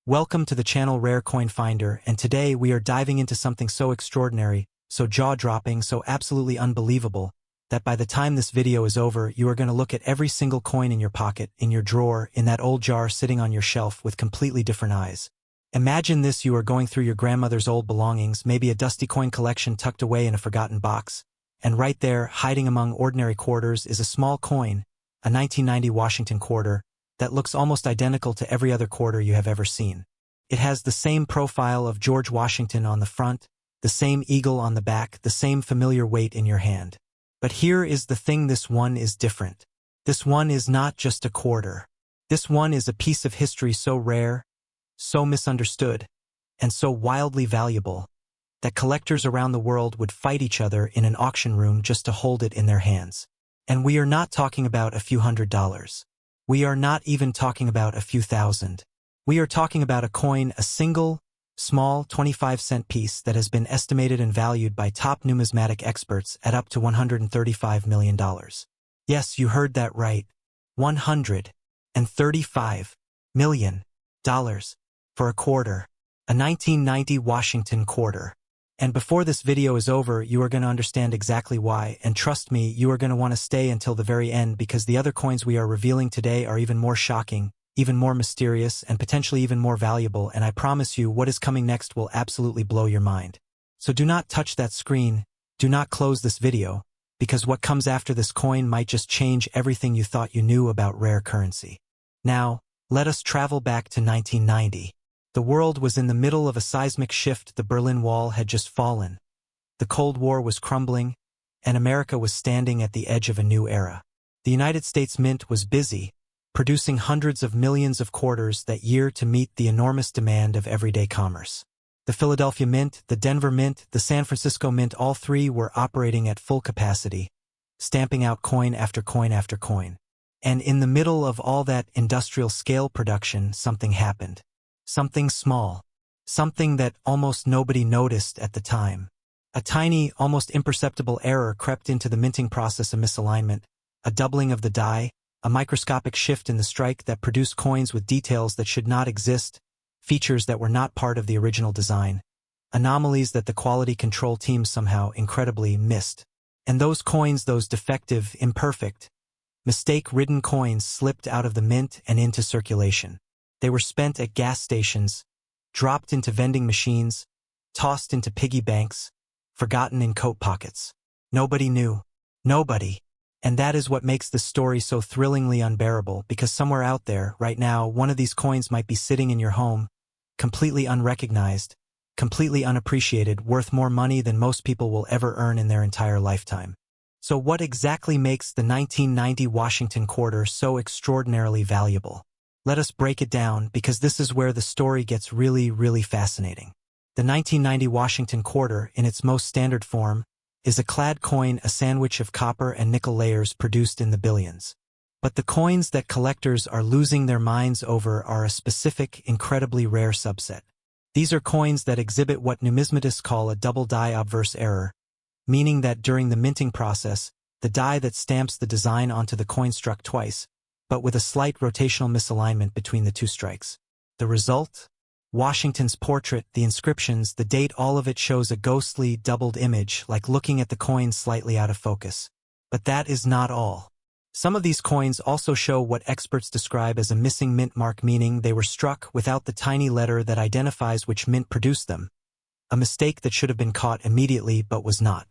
Welcome to the channel Rare Coin Finder, and today we are diving into something so extraordinary, so jaw-dropping, so absolutely unbelievable, that by the time this video is over, you are going to look at every single coin in your pocket, in your drawer, in that old jar sitting on your shelf with completely different eyes. Imagine this: you are going through your grandmother's old belongings, maybe a dusty coin collection tucked away in a forgotten box, and right there, hiding among ordinary quarters, is a small coin, a 1990 Washington quarter, that looks almost identical to every other quarter you have ever seen. It has the same profile of George Washington on the front, the same eagle on the back, the same familiar weight in your hand. But here is the thing: this one is different. This one is not just a quarter. This one is a piece of history so rare, so misunderstood, and so wildly valuable, that collectors around the world would fight each other in an auction room just to hold it in their hands. And we are not talking about a few $100s. We are not even talking about a few thousand. We are talking about a coin, a single, small 25-cent piece that has been estimated and valued by top numismatic experts at up to $135 million. Yes, you heard that right. $135 million for a quarter. A 1990 Washington quarter. And before this video is over, you are going to understand exactly why, and trust me, you are going to want to stay until the very end, because the other coins we are revealing today are even more shocking, even more mysterious, and potentially even more valuable, and I promise you what is coming next will absolutely blow your mind. So do not touch that screen, do not close this video, because what comes after this coin might just change everything you thought you knew about rare currency. Now, let us travel back to 1990. The world was in the middle of a seismic shift. The Berlin Wall had just fallen. The Cold War was crumbling, and America was standing at the edge of a new era. The United States Mint was busy, producing hundreds of millions of quarters that year to meet the enormous demand of everyday commerce. The Philadelphia Mint, the Denver Mint, the San Francisco Mint, all three were operating at full capacity, stamping out coin after coin after coin. And in the middle of all that industrial-scale production, something happened. Something small. Something that almost nobody noticed at the time. A tiny, almost imperceptible error crept into the minting process: a misalignment, a doubling of the die, a microscopic shift in the strike that produced coins with details that should not exist, features that were not part of the original design, anomalies that the quality control team somehow incredibly missed. And those coins, those defective, imperfect, mistake-ridden coins, slipped out of the mint and into circulation. They were spent at gas stations, dropped into vending machines, tossed into piggy banks, forgotten in coat pockets. Nobody knew. Nobody. And that is what makes this story so thrillingly unbearable, because somewhere out there, right now, one of these coins might be sitting in your home, completely unrecognized, completely unappreciated, worth more money than most people will ever earn in their entire lifetime. So what exactly makes the 1990 Washington quarter so extraordinarily valuable? Let us break it down, because this is where the story gets really, really fascinating. The 1990 Washington quarter, in its most standard form, is a clad coin, a sandwich of copper and nickel layers produced in the billions. But the coins that collectors are losing their minds over are a specific, incredibly rare subset. These are coins that exhibit what numismatists call a double die obverse error, meaning that during the minting process, the die that stamps the design onto the coin struck twice, but with a slight rotational misalignment between the two strikes. The result? Washington's portrait, the inscriptions, the date, all of it shows a ghostly, doubled image, like looking at the coin slightly out of focus. But that is not all. Some of these coins also show what experts describe as a missing mint mark, meaning they were struck without the tiny letter that identifies which mint produced them. A mistake that should have been caught immediately but was not.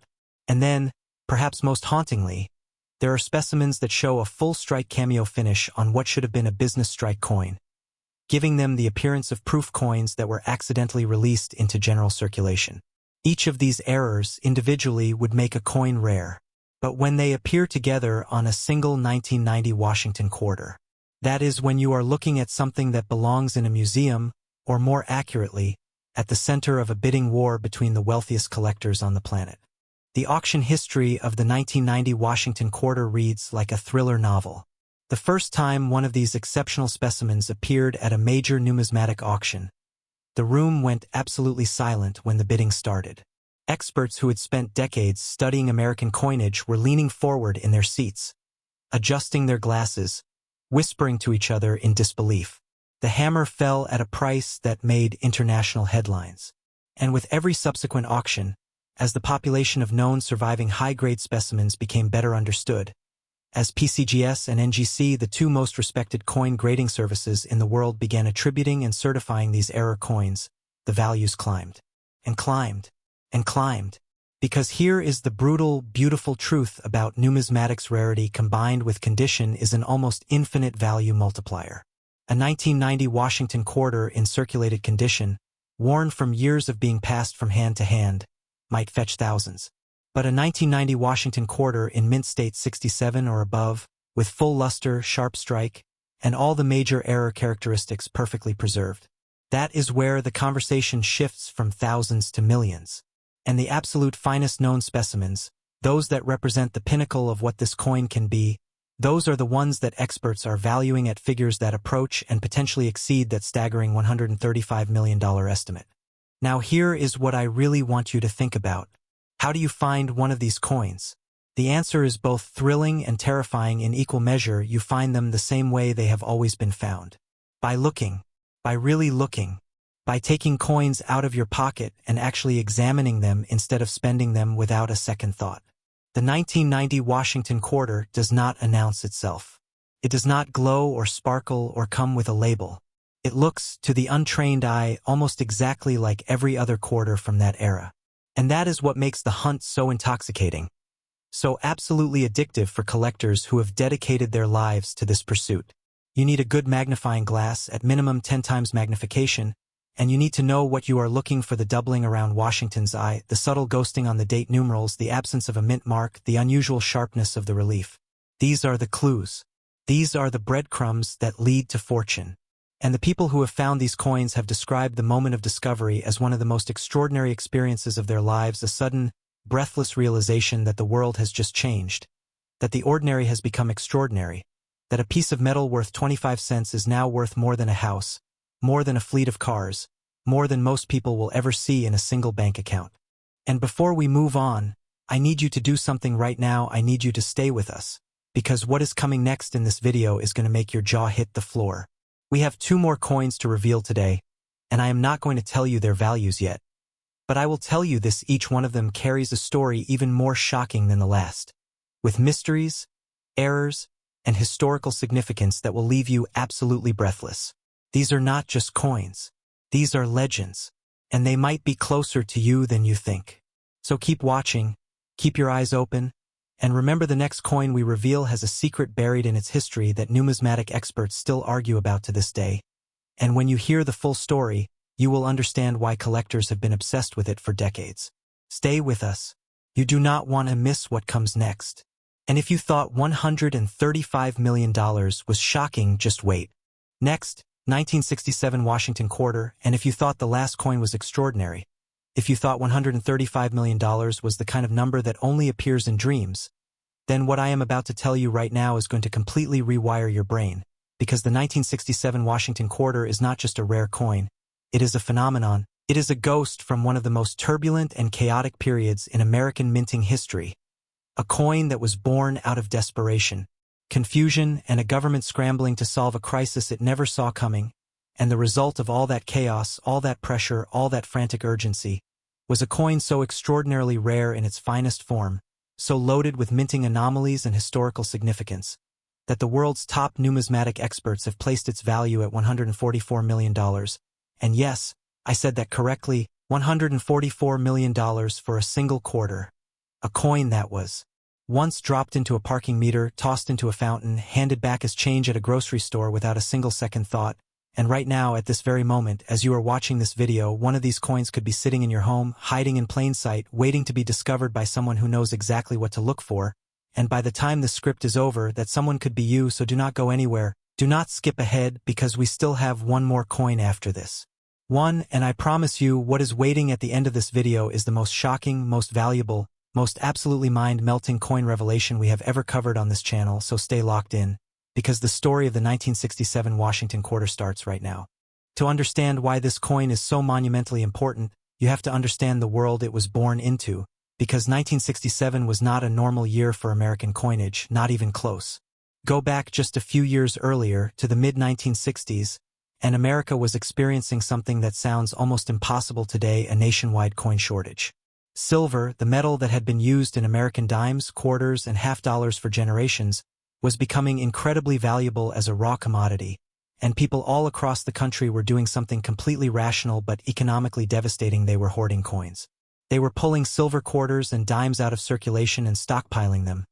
And then, perhaps most hauntingly, there are specimens that show a full strike cameo finish on what should have been a business strike coin, giving them the appearance of proof coins that were accidentally released into general circulation. Each of these errors individually would make a coin rare, but when they appear together on a single 1990 Washington quarter, that is when you are looking at something that belongs in a museum, or more accurately, at the center of a bidding war between the wealthiest collectors on the planet. The auction history of the 1990 Washington quarter reads like a thriller novel. The first time one of these exceptional specimens appeared at a major numismatic auction, the room went absolutely silent when the bidding started. Experts who had spent decades studying American coinage were leaning forward in their seats, adjusting their glasses, whispering to each other in disbelief. The hammer fell at a price that made international headlines. And with every subsequent auction, as the population of known surviving high-grade specimens became better understood, as PCGS and NGC, the two most respected coin grading services in the world, began attributing and certifying these error coins, the values climbed, and climbed, and climbed. Because here is the brutal, beautiful truth about numismatics: rarity combined with condition is an almost infinite value multiplier. A 1990 Washington quarter in circulated condition, worn from years of being passed from hand to hand, might fetch thousands. But a 1990 Washington quarter in mint state 67 or above, with full luster, sharp strike, and all the major error characteristics perfectly preserved, that is where the conversation shifts from thousands to millions. And the absolute finest known specimens, those that represent the pinnacle of what this coin can be, those are the ones that experts are valuing at figures that approach and potentially exceed that staggering $135 million estimate. Now here is what I really want you to think about. How do you find one of these coins? The answer is both thrilling and terrifying in equal measure. You find them the same way they have always been found. By looking. By really looking. By taking coins out of your pocket and actually examining them instead of spending them without a second thought. The 1990 Washington quarter does not announce itself. It does not glow or sparkle or come with a label. It looks, to the untrained eye, almost exactly like every other quarter from that era. And that is what makes the hunt so intoxicating, so absolutely addictive for collectors who have dedicated their lives to this pursuit. You need a good magnifying glass, at minimum 10 times magnification, and you need to know what you are looking for: the doubling around Washington's eye, the subtle ghosting on the date numerals, the absence of a mint mark, the unusual sharpness of the relief. These are the clues. These are the breadcrumbs that lead to fortune. And the people who have found these coins have described the moment of discovery as one of the most extraordinary experiences of their lives: a sudden, breathless realization that the world has just changed, that the ordinary has become extraordinary, that a piece of metal worth 25 cents is now worth more than a house, more than a fleet of cars, more than most people will ever see in a single bank account. And before we move on, I need you to do something right now. I need you to stay with us, because what is coming next in this video is going to make your jaw hit the floor. We have 2 more coins to reveal today, and I am not going to tell you their values yet. But I will tell you this: each one of them carries a story even more shocking than the last, with mysteries, errors, and historical significance that will leave you absolutely breathless. These are not just coins. These are legends, and they might be closer to you than you think. So keep watching, keep your eyes open, and remember, the next coin we reveal has a secret buried in its history that numismatic experts still argue about to this day. And when you hear the full story, you will understand why collectors have been obsessed with it for decades. Stay with us. You do not want to miss what comes next. And if you thought $135 million was shocking, just wait. Next, 1967 Washington quarter, and if you thought the last coin was extraordinary, if you thought $135 million was the kind of number that only appears in dreams, then what I am about to tell you right now is going to completely rewire your brain, because the 1967 Washington quarter is not just a rare coin, it is a phenomenon. It is a ghost from one of the most turbulent and chaotic periods in American minting history. A coin that was born out of desperation, confusion, and a government scrambling to solve a crisis it never saw coming. And the result of all that chaos, all that pressure, all that frantic urgency, was a coin so extraordinarily rare in its finest form, so loaded with minting anomalies and historical significance, that the world's top numismatic experts have placed its value at $144 million. And yes, I said that correctly, $144 million for a single quarter. A coin that was once dropped into a parking meter, tossed into a fountain, handed back as change at a grocery store without a single second thought. And right now, at this very moment, as you are watching this video, one of these coins could be sitting in your home, hiding in plain sight, waiting to be discovered by someone who knows exactly what to look for. And by the time the script is over, that someone could be you. So do not go anywhere. Do not skip ahead, because we still have one more coin after this. And I promise you, what is waiting at the end of this video is the most shocking, most valuable, most absolutely mind-melting coin revelation we have ever covered on this channel. So stay locked in, because the story of the 1967 Washington quarter starts right now. To understand why this coin is so monumentally important, you have to understand the world it was born into, because 1967 was not a normal year for American coinage, not even close. Go back just a few years earlier, to the mid-1960s, and America was experiencing something that sounds almost impossible today, a nationwide coin shortage. Silver, the metal that had been used in American dimes, quarters, and half-dollars for generations, was becoming incredibly valuable as a raw commodity, and people all across the country were doing something completely rational but economically devastating. They were hoarding coins. They were pulling silver quarters and dimes out of circulation and stockpiling them,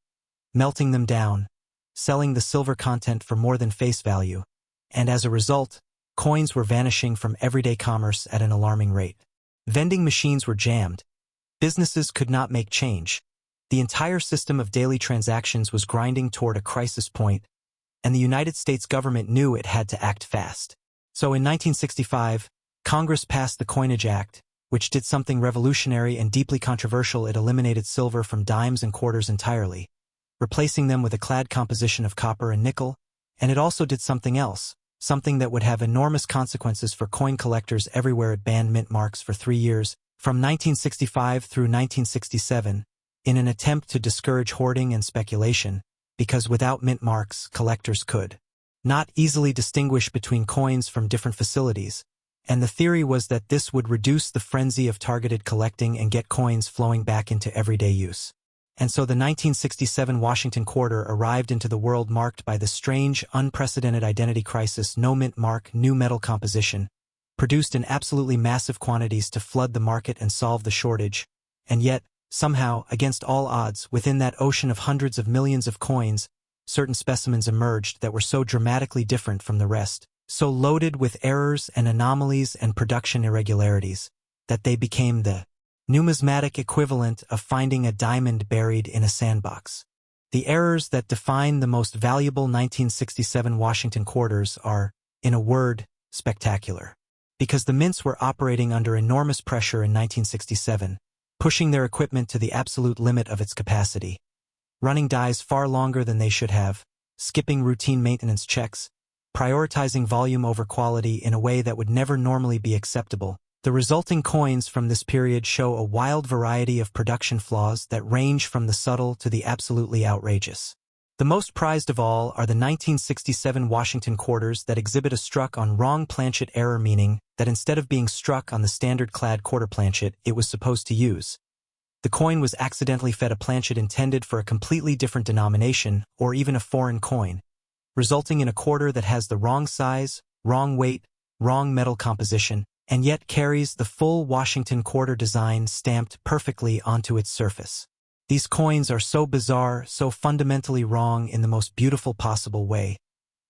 melting them down, selling the silver content for more than face value, and as a result, coins were vanishing from everyday commerce at an alarming rate. Vending machines were jammed. Businesses could not make change. The entire system of daily transactions was grinding toward a crisis point, and the United States government knew it had to act fast. So in 1965, Congress passed the Coinage Act, which did something revolutionary and deeply controversial. It eliminated silver from dimes and quarters entirely, replacing them with a clad composition of copper and nickel, and it also did something else, something that would have enormous consequences for coin collectors everywhere. It banned mint marks for 3 years, from 1965 through 1967, in an attempt to discourage hoarding and speculation, because without mint marks, collectors could not easily distinguish between coins from different facilities, and the theory was that this would reduce the frenzy of targeted collecting and get coins flowing back into everyday use. And so the 1967 Washington quarter arrived into the world marked by the strange, unprecedented identity crisis. No mint mark, new metal composition, produced in absolutely massive quantities to flood the market and solve the shortage, and yet, somehow, against all odds, within that ocean of hundreds of millions of coins, certain specimens emerged that were so dramatically different from the rest, so loaded with errors and anomalies and production irregularities, that they became the numismatic equivalent of finding a diamond buried in a sandbox. The errors that define the most valuable 1967 Washington quarters are, in a word, spectacular. Because the mints were operating under enormous pressure in 1967, pushing their equipment to the absolute limit of its capacity, running dies far longer than they should have, skipping routine maintenance checks, prioritizing volume over quality in a way that would never normally be acceptable. The resulting coins from this period show a wild variety of production flaws that range from the subtle to the absolutely outrageous. The most prized of all are the 1967 Washington quarters that exhibit a struck on wrong planchet error, meaning that instead of being struck on the standard clad quarter planchet it was supposed to use, the coin was accidentally fed a planchet intended for a completely different denomination or even a foreign coin, resulting in a quarter that has the wrong size, wrong weight, wrong metal composition, and yet carries the full Washington quarter design stamped perfectly onto its surface. These coins are so bizarre, so fundamentally wrong in the most beautiful possible way,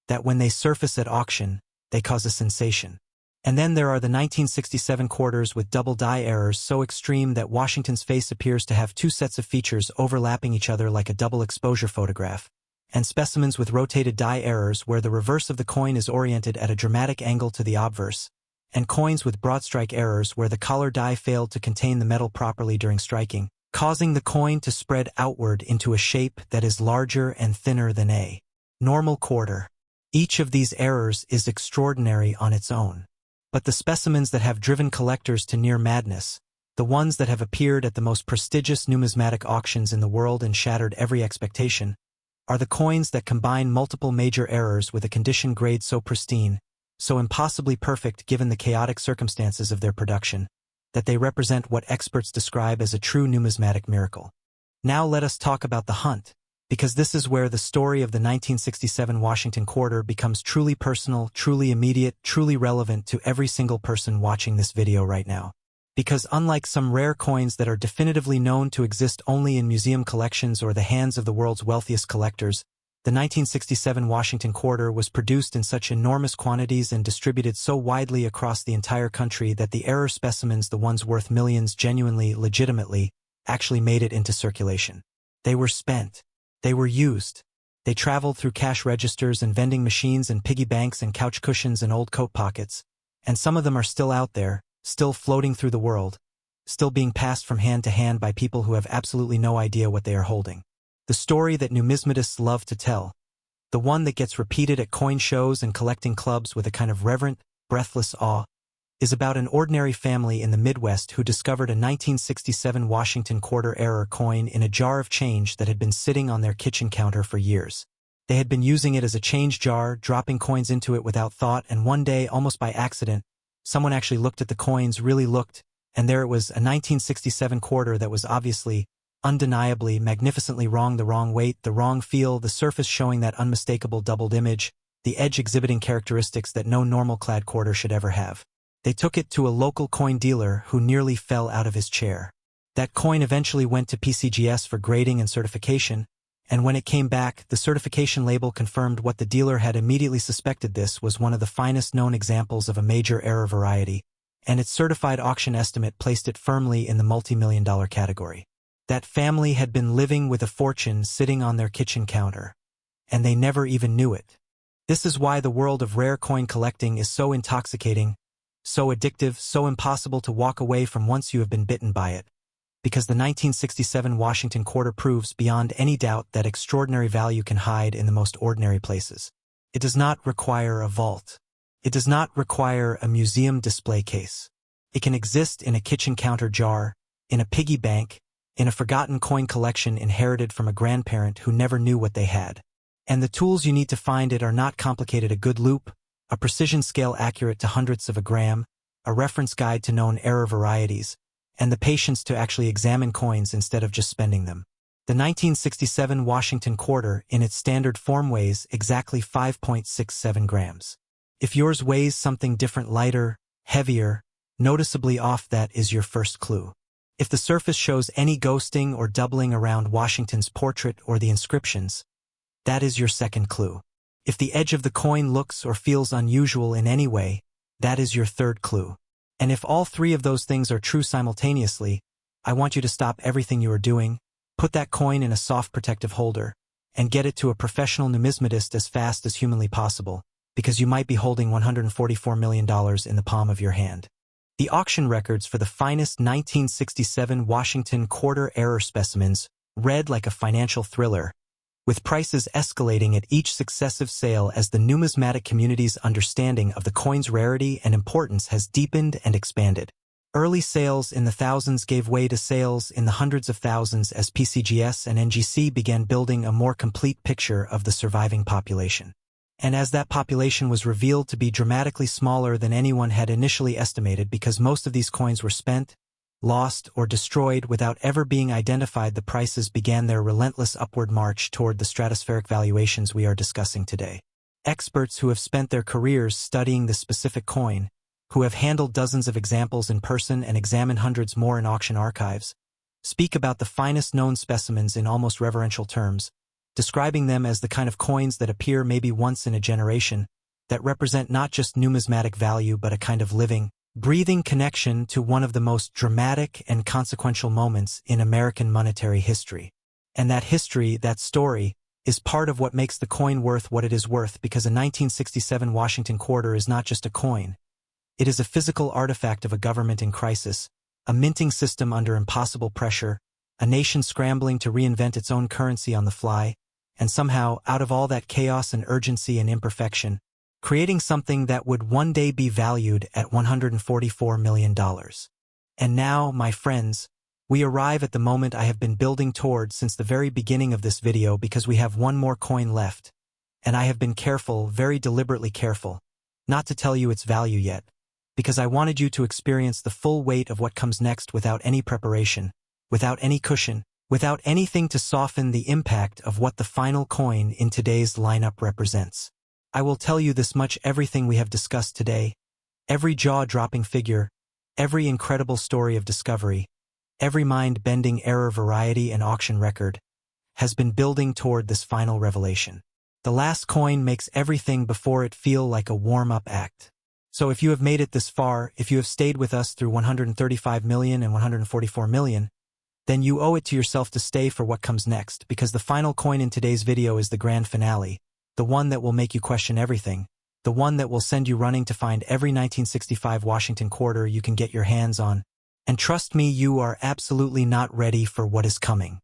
that when they surface at auction, they cause a sensation. And then there are the 1967 quarters with double die errors so extreme that Washington's face appears to have two sets of features overlapping each other like a double exposure photograph, and specimens with rotated die errors where the reverse of the coin is oriented at a dramatic angle to the obverse, and coins with broad strike errors where the collar die failed to contain the metal properly during striking, causing the coin to spread outward into a shape that is larger and thinner than a normal quarter. Each of these errors is extraordinary on its own. But the specimens that have driven collectors to near madness, the ones that have appeared at the most prestigious numismatic auctions in the world and shattered every expectation, are the coins that combine multiple major errors with a condition grade so pristine, so impossibly perfect given the chaotic circumstances of their production, that they represent what experts describe as a true numismatic miracle. Now let us talk about the hunt, because this is where the story of the 1967 Washington quarter becomes truly personal, truly immediate, truly relevant to every single person watching this video right now. Because unlike some rare coins that are definitively known to exist only in museum collections or the hands of the world's wealthiest collectors, the 1967 Washington quarter was produced in such enormous quantities and distributed so widely across the entire country that the error specimens, the ones worth millions genuinely, legitimately, actually made it into circulation. They were spent. They were used. They traveled through cash registers and vending machines and piggy banks and couch cushions and old coat pockets, and some of them are still out there, still floating through the world, still being passed from hand to hand by people who have absolutely no idea what they are holding. The story that numismatists love to tell, the one that gets repeated at coin shows and collecting clubs with a kind of reverent, breathless awe, is about an ordinary family in the Midwest who discovered a 1967 Washington quarter error coin in a jar of change that had been sitting on their kitchen counter for years. They had been using it as a change jar, dropping coins into it without thought, and one day, almost by accident, someone actually looked at the coins, really looked, and there it was, a 1967 quarter that was obviously, undeniably, magnificently wrong, the wrong weight, the wrong feel, the surface showing that unmistakable doubled image, the edge exhibiting characteristics that no normal-clad quarter should ever have. They took it to a local coin dealer who nearly fell out of his chair. That coin eventually went to PCGS for grading and certification, and when it came back, the certification label confirmed what the dealer had immediately suspected. This was one of the finest known examples of a major error variety, and its certified auction estimate placed it firmly in the multi-million-dollar category. That family had been living with a fortune sitting on their kitchen counter, and they never even knew it. This is why the world of rare coin collecting is so intoxicating, so addictive, so impossible to walk away from once you have been bitten by it, because the 1967 Washington quarter proves beyond any doubt that extraordinary value can hide in the most ordinary places. It does not require a vault. It does not require a museum display case. It can exist in a kitchen counter jar, in a piggy bank, in a forgotten coin collection inherited from a grandparent who never knew what they had. And the tools you need to find it are not complicated: a good loupe, a precision scale accurate to hundredths of a gram, a reference guide to known error varieties, and the patience to actually examine coins instead of just spending them. The 1967 Washington quarter in its standard form weighs exactly 5.67 grams. If yours weighs something different, lighter, heavier, noticeably off, that is your first clue. If the surface shows any ghosting or doubling around Washington's portrait or the inscriptions, that is your second clue. If the edge of the coin looks or feels unusual in any way, that is your third clue. And if all three of those things are true simultaneously, I want you to stop everything you are doing, put that coin in a soft protective holder, and get it to a professional numismatist as fast as humanly possible, because you might be holding $144 million in the palm of your hand. The auction records for the finest 1967 Washington quarter error specimens read like a financial thriller, with prices escalating at each successive sale as the numismatic community's understanding of the coin's rarity and importance has deepened and expanded. Early sales in the thousands gave way to sales in the hundreds of thousands as PCGS and NGC began building a more complete picture of the surviving population. And as that population was revealed to be dramatically smaller than anyone had initially estimated, because most of these coins were spent, lost, or destroyed without ever being identified, the prices began their relentless upward march toward the stratospheric valuations we are discussing today. Experts who have spent their careers studying this specific coin, who have handled dozens of examples in person and examined hundreds more in auction archives, speak about the finest known specimens in almost reverential terms, describing them as the kind of coins that appear maybe once in a generation, that represent not just numismatic value but a kind of living, breathing connection to one of the most dramatic and consequential moments in American monetary history. And that history, that story, is part of what makes the coin worth what it is worth, because a 1967 Washington quarter is not just a coin. It is a physical artifact of a government in crisis, a minting system under impossible pressure, a nation scrambling to reinvent its own currency on the fly, and somehow, out of all that chaos and urgency and imperfection, creating something that would one day be valued at $144 million. And now, my friends, we arrive at the moment I have been building toward since the very beginning of this video, because we have one more coin left, and I have been careful, very deliberately careful, not to tell you its value yet, because I wanted you to experience the full weight of what comes next without any preparation, without any cushion, without anything to soften the impact of what the final coin in today's lineup represents. I will tell you this much: everything we have discussed today, every jaw-dropping figure, every incredible story of discovery, every mind-bending error variety and auction record, has been building toward this final revelation. The last coin makes everything before it feel like a warm-up act. So if you have made it this far, if you have stayed with us through 135 million and 144 million, then you owe it to yourself to stay for what comes next, because the final coin in today's video is the grand finale, the one that will make you question everything, the one that will send you running to find every 1965 Washington quarter you can get your hands on. And trust me, you are absolutely not ready for what is coming.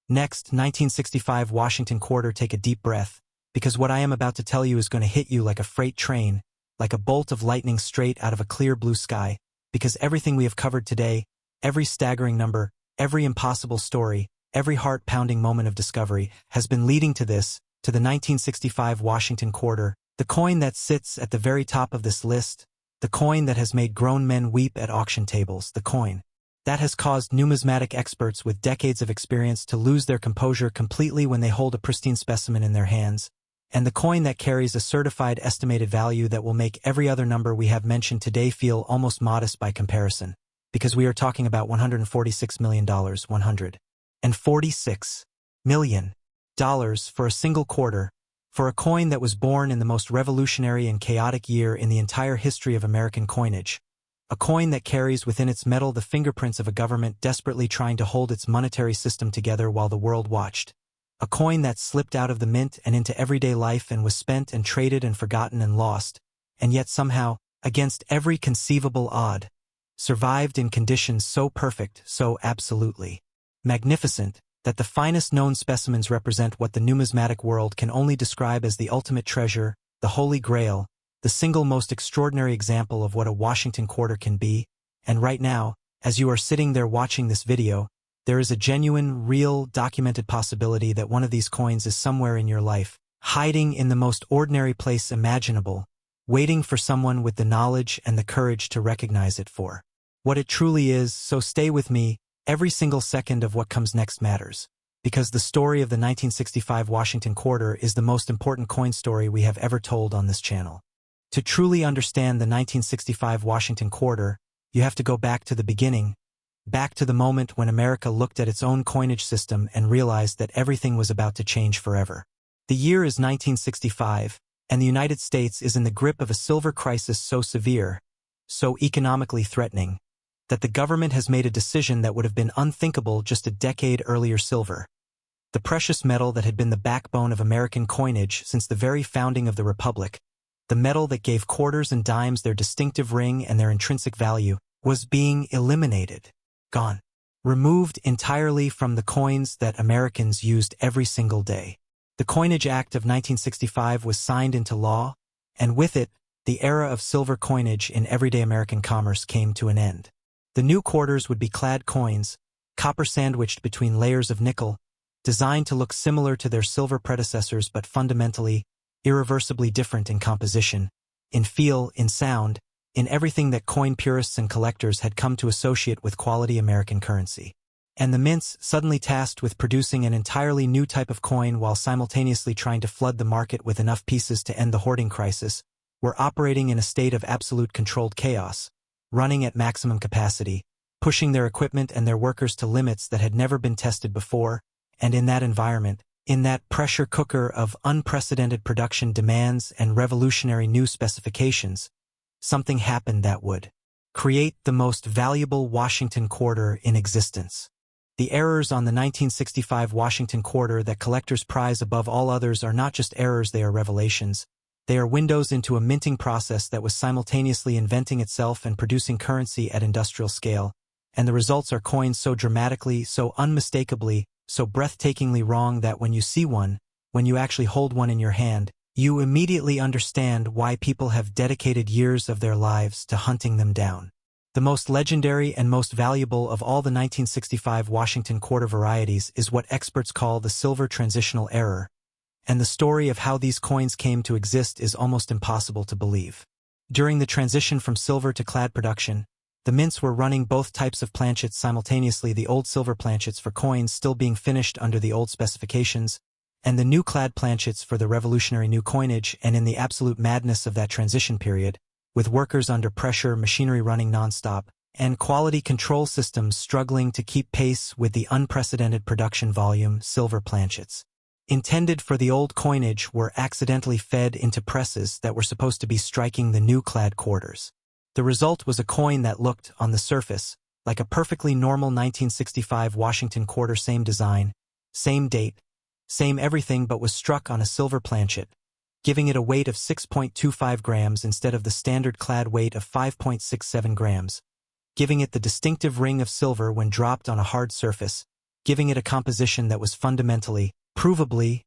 Next, 1965 Washington quarter, take a deep breath, because what I am about to tell you is going to hit you like a freight train, like a bolt of lightning straight out of a clear blue sky, because everything we have covered today, every staggering number, every impossible story, every heart-pounding moment of discovery, has been leading to this to the 1965 Washington quarter, the coin that sits at the very top of this list, the coin that has made grown men weep at auction tables, the coin that has caused numismatic experts with decades of experience to lose their composure completely when they hold a pristine specimen in their hands, and the coin that carries a certified estimated value that will make every other number we have mentioned today feel almost modest by comparison, because we are talking about $146 million, $146 million for a single quarter, for a coin that was born in the most revolutionary and chaotic year in the entire history of American coinage. A coin that carries within its metal the fingerprints of a government desperately trying to hold its monetary system together while the world watched. A coin that slipped out of the mint and into everyday life and was spent and traded and forgotten and lost, and yet somehow, against every conceivable odd, survived in conditions so perfect, so absolutely magnificent, that the finest known specimens represent what the numismatic world can only describe as the ultimate treasure, the Holy Grail, the single most extraordinary example of what a Washington quarter can be. And right now, as you are sitting there watching this video, there is a genuine, real, documented possibility that one of these coins is somewhere in your life, hiding in the most ordinary place imaginable, waiting for someone with the knowledge and the courage to recognize it for what it truly is. So stay with me. Every single second of what comes next matters, because the story of the 1965 Washington quarter is the most important coin story we have ever told on this channel. To truly understand the 1965 Washington quarter, you have to go back to the beginning, back to the moment when America looked at its own coinage system and realized that everything was about to change forever. The year is 1965, and the United States is in the grip of a silver crisis so severe, so economically threatening, that the government has made a decision that would have been unthinkable just a decade earlier. Silver, the precious metal that had been the backbone of American coinage since the very founding of the Republic, the metal that gave quarters and dimes their distinctive ring and their intrinsic value, was being eliminated, gone, removed entirely from the coins that Americans used every single day. The Coinage Act of 1965 was signed into law, and with it, the era of silver coinage in everyday American commerce came to an end. The new quarters would be clad coins, copper sandwiched between layers of nickel, designed to look similar to their silver predecessors but fundamentally, irreversibly different in composition, in feel, in sound, in everything that coin purists and collectors had come to associate with quality American currency. And the mints, suddenly tasked with producing an entirely new type of coin while simultaneously trying to flood the market with enough pieces to end the hoarding crisis, were operating in a state of absolute controlled chaos, running at maximum capacity, pushing their equipment and their workers to limits that had never been tested before, and in that environment, in that pressure cooker of unprecedented production demands and revolutionary new specifications, something happened that would create the most valuable Washington quarter in existence. The errors on the 1965 Washington quarter that collectors prize above all others are not just errors, they are revelations. They are windows into a minting process that was simultaneously inventing itself and producing currency at industrial scale, and the results are coins so dramatically, so unmistakably, so breathtakingly wrong that when you see one, when you actually hold one in your hand, you immediately understand why people have dedicated years of their lives to hunting them down. The most legendary and most valuable of all the 1965 Washington quarter varieties is what experts call the silver transitional error, and the story of how these coins came to exist is almost impossible to believe. During the transition from silver to clad production, the mints were running both types of planchets simultaneously, the old silver planchets for coins still being finished under the old specifications, and the new clad planchets for the revolutionary new coinage. And in the absolute madness of that transition period, with workers under pressure, machinery running nonstop, and quality control systems struggling to keep pace with the unprecedented production volume, silver planchets intended for the old coinage were accidentally fed into presses that were supposed to be striking the new clad quarters. The result was a coin that looked, on the surface, like a perfectly normal 1965 Washington quarter, same design, same date, same everything, but was struck on a silver planchet, giving it a weight of 6.25 grams instead of the standard clad weight of 5.67 grams, giving it the distinctive ring of silver when dropped on a hard surface, giving it a composition that was fundamentally, provably,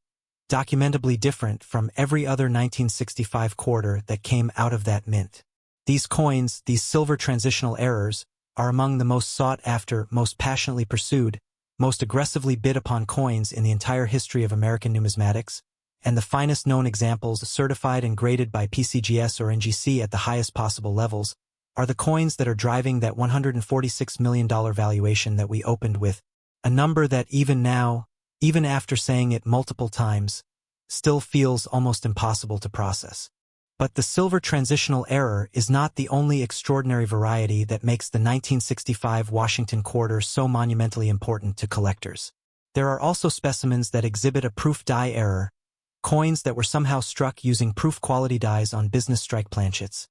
documentably different from every other 1965 quarter that came out of that mint. These coins, these silver transitional errors, are among the most sought after, most passionately pursued, most aggressively bid upon coins in the entire history of American numismatics, and the finest known examples certified and graded by PCGS or NGC at the highest possible levels, are the coins that are driving that $146 million valuation that we opened with, a number that even now, even after saying it multiple times, still feels almost impossible to process. But the silver transitional error is not the only extraordinary variety that makes the 1965 Washington quarter so monumentally important to collectors. There are also specimens that exhibit a proof die error, coins that were somehow struck using proof quality dies on business strike planchets,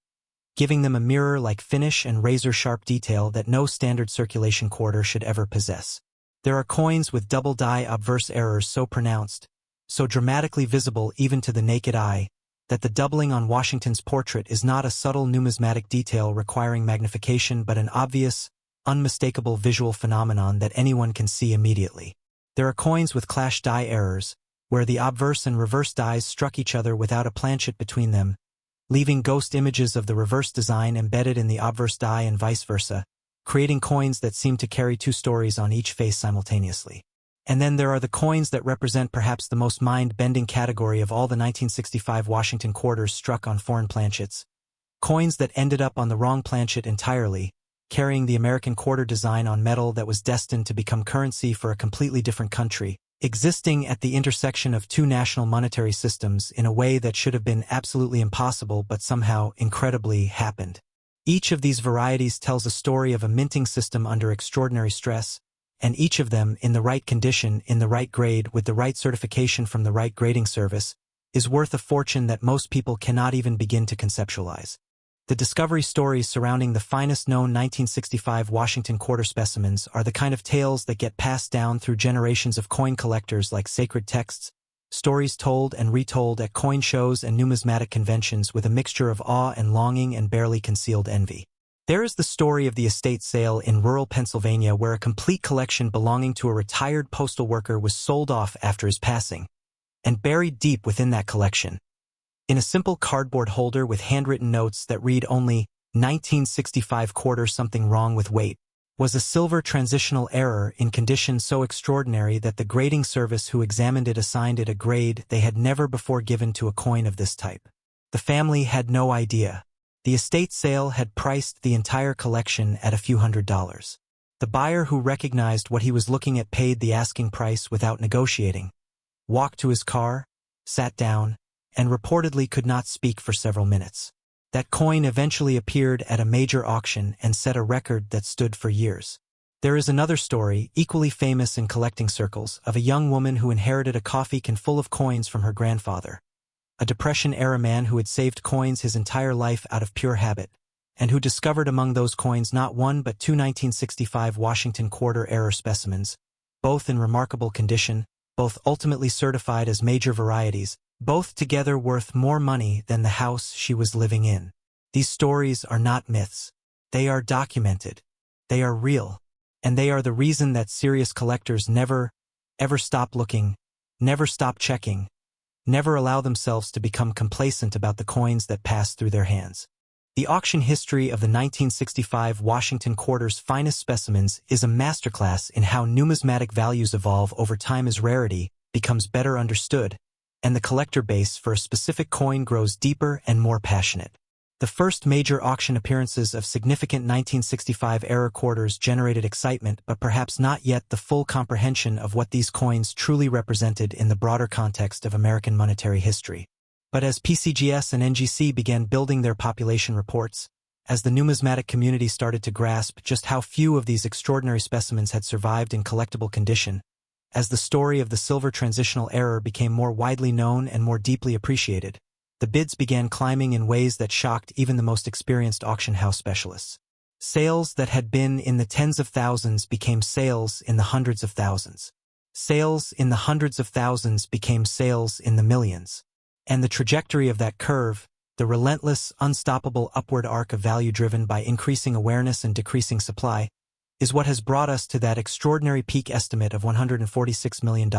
giving them a mirror-like finish and razor-sharp detail that no standard circulation quarter should ever possess. There are coins with double die obverse errors so pronounced, so dramatically visible even to the naked eye, that the doubling on Washington's portrait is not a subtle numismatic detail requiring magnification but an obvious, unmistakable visual phenomenon that anyone can see immediately. There are coins with clash die errors, where the obverse and reverse dies struck each other without a planchet between them, leaving ghost images of the reverse design embedded in the obverse die and vice versa, creating coins that seem to carry two stories on each face simultaneously. And then there are the coins that represent perhaps the most mind-bending category of all the 1965 Washington quarters struck on foreign planchets, coins that ended up on the wrong planchet entirely, carrying the American quarter design on metal that was destined to become currency for a completely different country, existing at the intersection of two national monetary systems in a way that should have been absolutely impossible but somehow incredibly happened. Each of these varieties tells a story of a minting system under extraordinary stress, and each of them, in the right condition, in the right grade, with the right certification from the right grading service, is worth a fortune that most people cannot even begin to conceptualize. The discovery stories surrounding the finest known 1965 Washington quarter specimens are the kind of tales that get passed down through generations of coin collectors like sacred texts, stories told and retold at coin shows and numismatic conventions with a mixture of awe and longing and barely concealed envy. There is the story of the estate sale in rural Pennsylvania where a complete collection belonging to a retired postal worker was sold off after his passing, and buried deep within that collection, in a simple cardboard holder with handwritten notes that read only 1965 quarter something wrong with weight, was a silver transitional error in condition so extraordinary that the grading service who examined it assigned it a grade they had never before given to a coin of this type. The family had no idea. The estate sale had priced the entire collection at a few $100s. The buyer who recognized what he was looking at paid the asking price without negotiating, walked to his car, sat down, and reportedly could not speak for several minutes. That coin eventually appeared at a major auction and set a record that stood for years. There is another story, equally famous in collecting circles, of a young woman who inherited a coffee can full of coins from her grandfather, a Depression-era man who had saved coins his entire life out of pure habit, and who discovered among those coins not one but two 1965 Washington quarter-error specimens, both in remarkable condition, both ultimately certified as major varieties, both together worth more money than the house she was living in. These stories are not myths. They are documented. They are real. And they are the reason that serious collectors never, ever stop looking, never stop checking, never allow themselves to become complacent about the coins that pass through their hands. The auction history of the 1965 Washington quarter's finest specimens is a masterclass in how numismatic values evolve over time as rarity becomes better understood, and the collector base for a specific coin grows deeper and more passionate. The first major auction appearances of significant 1965 era quarters generated excitement but perhaps not yet the full comprehension of what these coins truly represented in the broader context of American monetary history. But as PCGS and NGC began building their population reports, as the numismatic community started to grasp just how few of these extraordinary specimens had survived in collectible condition, as the story of the silver transitional error became more widely known and more deeply appreciated, the bids began climbing in ways that shocked even the most experienced auction house specialists. Sales that had been in the tens of thousands became sales in the hundreds of thousands. Sales in the hundreds of thousands became sales in the millions. And the trajectory of that curve, the relentless, unstoppable upward arc of value driven by increasing awareness and decreasing supply, is what has brought us to that extraordinary peak estimate of $146 million.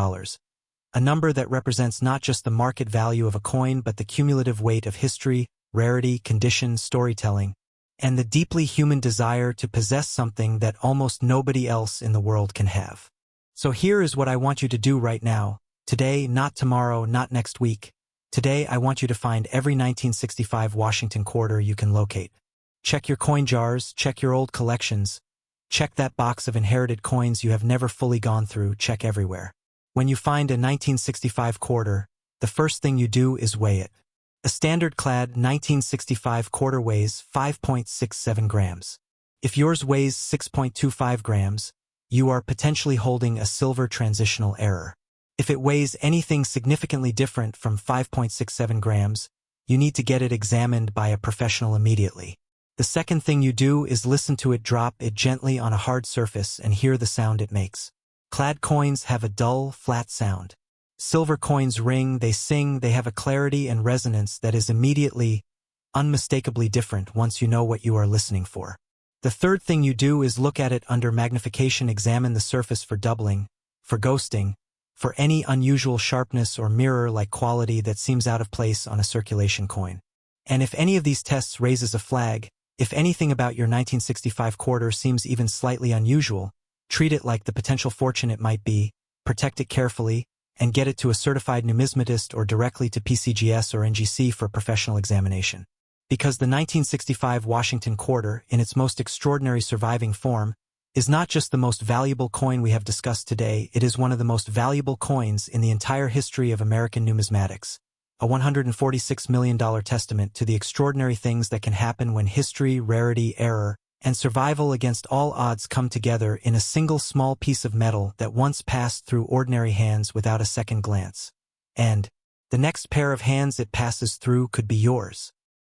A number that represents not just the market value of a coin but the cumulative weight of history, rarity, condition, storytelling, and the deeply human desire to possess something that almost nobody else in the world can have. So here is what I want you to do right now, Today, not tomorrow, not next week. Today, I want you to find every 1965 Washington quarter you can locate. Check your coin jars, check your old collections. Check that box of inherited coins you have never fully gone through, check everywhere. When you find a 1965 quarter, the first thing you do is weigh it. A standard-clad 1965 quarter weighs 5.67 grams. If yours weighs 6.25 grams, you are potentially holding a silver transitional error. If it weighs anything significantly different from 5.67 grams, you need to get it examined by a professional immediately. The second thing you do is listen to it drop it gently on a hard surface and hear the sound it makes. Clad coins have a dull, flat sound. Silver coins ring, they sing, they have a clarity and resonance that is immediately, unmistakably different once you know what you are listening for. The third thing you do is look at it under magnification, examine the surface for doubling, for ghosting, for any unusual sharpness or mirror-like quality that seems out of place on a circulation coin. And if any of these tests raises a flag, if anything about your 1965 quarter seems even slightly unusual, treat it like the potential fortune it might be, protect it carefully, and get it to a certified numismatist or directly to PCGS or NGC for professional examination. Because the 1965 Washington quarter, in its most extraordinary surviving form, is not just the most valuable coin we have discussed today, it is one of the most valuable coins in the entire history of American numismatics, a $146 million testament to the extraordinary things that can happen when history, rarity, error, and survival against all odds come together in a single small piece of metal that once passed through ordinary hands without a second glance. And the next pair of hands it passes through could be yours.